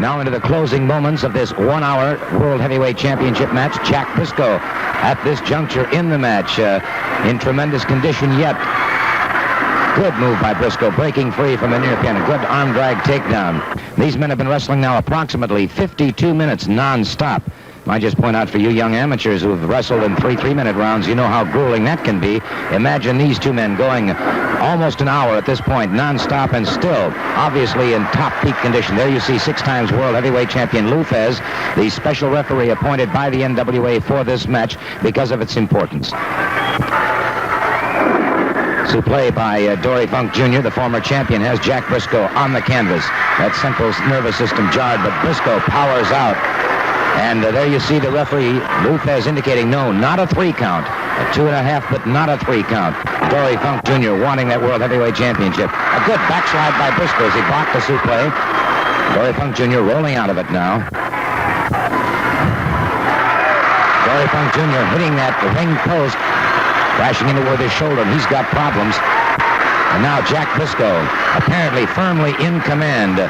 Now into the closing moments of this 1-hour World Heavyweight Championship match. Jack Brisco at this juncture in the match, in tremendous condition yet. Good move by Brisco, breaking free from the near pin. A good arm drag takedown. These men have been wrestling now approximately 52 minutes non-stop. I just point out for you young amateurs who have wrestled in 3-3-minute rounds, you know how grueling that can be. Imagine these two men going almost an hour at this point, non-stop, and still, obviously, in top peak condition. There you see 6-time World Heavyweight Champion Lou Thesz, the special referee appointed by the NWA for this match because of its importance. Supplé by Dory Funk Jr., the former champion, has Jack Brisco on the canvas. That central nervous system jarred, but Brisco powers out. And there you see the referee, Lou Thesz, indicating no, not a 3 count. A 2.5, but not a 3 count. Dory Funk Jr. wanting that World Heavyweight Championship. A good backslide by Brisco as he blocked the supplé. Dory Funk Jr. rolling out of it now. Dory Funk Jr. hitting that ring post, crashing into with his shoulder, and he's got problems. And now Jack Brisco, apparently firmly in command,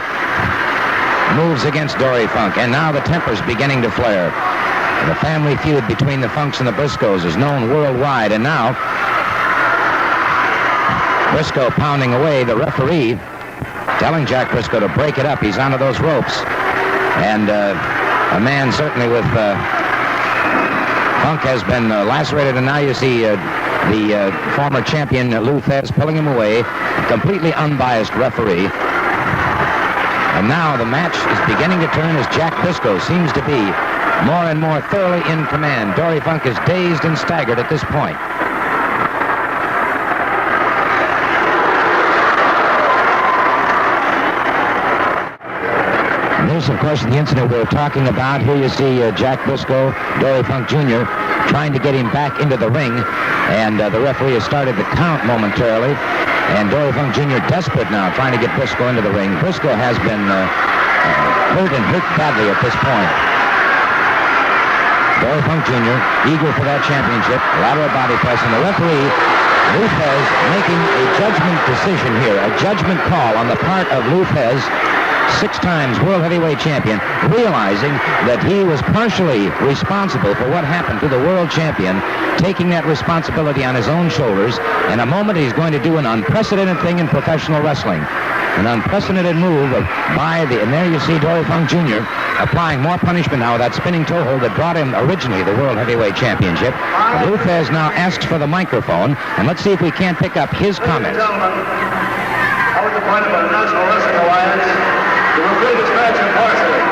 moves against Dory Funk, and now the temper's beginning to flare. The family feud between the Funks and the Briscos is known worldwide, and now Brisco pounding away, the referee telling Jack Brisco to break it up. He's onto those ropes, and a man certainly with Funk has been lacerated, and now you see the former champion Lou Thesz pulling him away, a completely unbiased referee. And now the match is beginning to turn as Jack Brisco seems to be more and more thoroughly in command. Dory Funk is dazed and staggered at this point. And this, of course, the incident we're talking about. Here you see Jack Brisco, Dory Funk Jr., trying to get him back into the ring. And the referee has started the count momentarily. And Dory Funk Jr. desperate now, trying to get Brisco into the ring. Brisco has been hurt and hurt badly at this point. Dory Funk Jr. eager for that championship. Lateral body press, and the referee, Lou Thesz, making a judgment decision here, a judgment call on the part of Lou Thesz, 6 times World Heavyweight Champion, realizing that he was partially responsible for what happened to the World Champion, taking that responsibility on his own shoulders. In a moment, he's going to do an unprecedented thing in professional wrestling. An unprecedented move by and there you see Dory Funk Jr. applying more punishment now with that spinning toe hold that brought him originally the World Heavyweight Championship. Lou Thesz now asks for the microphone, and let's see if we can't pick up his comments. I was appointed by the National Wrestling Alliance to referee this match impartially.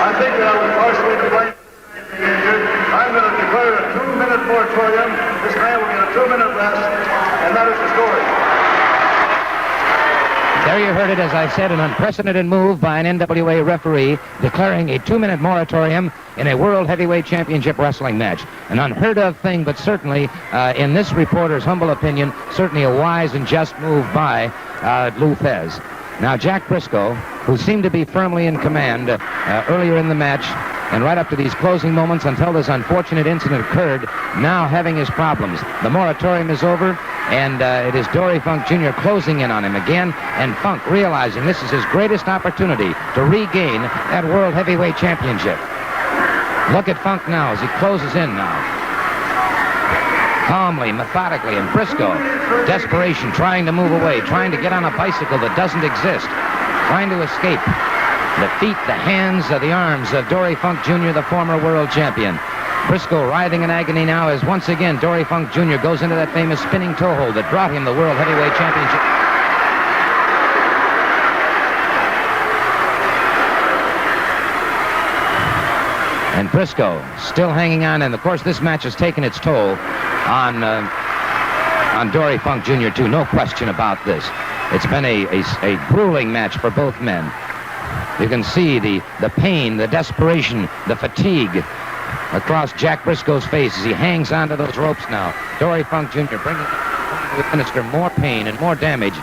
I think that I was partially to blame for being injured. I'm going to declare a 2-minute moratorium. This man will get a 2-minute rest, and that is the story. There you heard it, as I said, an unprecedented move by an NWA referee declaring a 2-minute moratorium in a World Heavyweight Championship wrestling match. An unheard of thing, but certainly, in this reporter's humble opinion, certainly a wise and just move by Lou Thesz. Now Jack Brisco, who seemed to be firmly in command earlier in the match, and right up to these closing moments until this unfortunate incident occurred, now having his problems. The moratorium is over, and it is Dory Funk Jr. closing in on him again, and Funk realizing this is his greatest opportunity to regain that World Heavyweight Championship. Look at Funk now as he closes in now. Calmly, methodically, and Brisco, desperation, trying to move away, trying to get on a bicycle that doesn't exist, trying to escape. The feet, the hands, the arms of Dory Funk Jr., the former world champion. Brisco writhing in agony now as once again Dory Funk Jr. goes into that famous spinning toe hold that brought him the World Heavyweight Championship. And Brisco still hanging on, and of course this match has taken its toll on Dory Funk Jr. too, no question about this. It's been a grueling match for both men. You can see the pain, the desperation, the fatigue across Jack Brisco's face as he hangs onto those ropes now. Dory Funk Jr. bringing to administer more pain and more damage to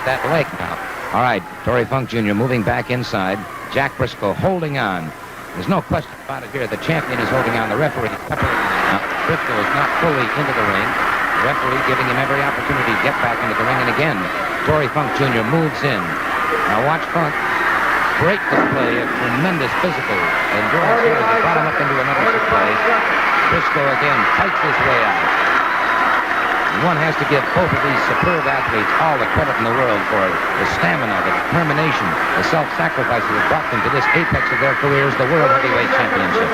that leg now. All right, Dory Funk Jr. moving back inside. Jack Brisco holding on. There's no question about it here. The champion is holding on. The referee separating now. Brisco is not fully into the ring. The referee giving him every opportunity to get back into the ring. And again, Dory Funk Jr. moves in. Now watch Funk great display of tremendous physical endurance here as he brought him up into another display. Brisco again fights his way out. One has to give both of these superb athletes all the credit in the world for the stamina, the determination, the self-sacrifice that brought them to this apex of their careers, the World Heavyweight Championship.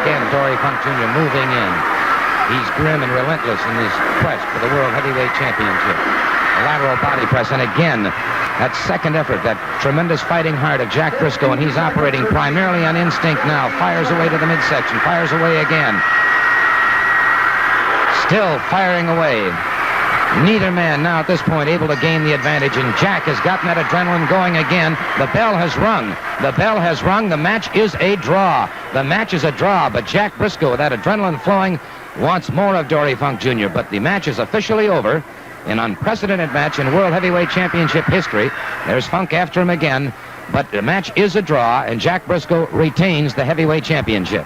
Again, Dory Funk Jr. moving in. He's grim and relentless in his quest for the World Heavyweight Championship. A lateral body press, and again, that second effort, that tremendous fighting heart of Jack Brisco, and he's operating primarily on instinct now. Fires away to the midsection, fires away again. Still firing away. Neither man now at this point able to gain the advantage, and Jack has gotten that adrenaline going again. The bell has rung. The bell has rung. The match is a draw. The match is a draw, but Jack Brisco, with that adrenaline flowing, wants more of Dory Funk Jr., but the match is officially over. An unprecedented match in World Heavyweight Championship history. There's Funk after him again, but the match is a draw, and Jack Brisco retains the Heavyweight Championship.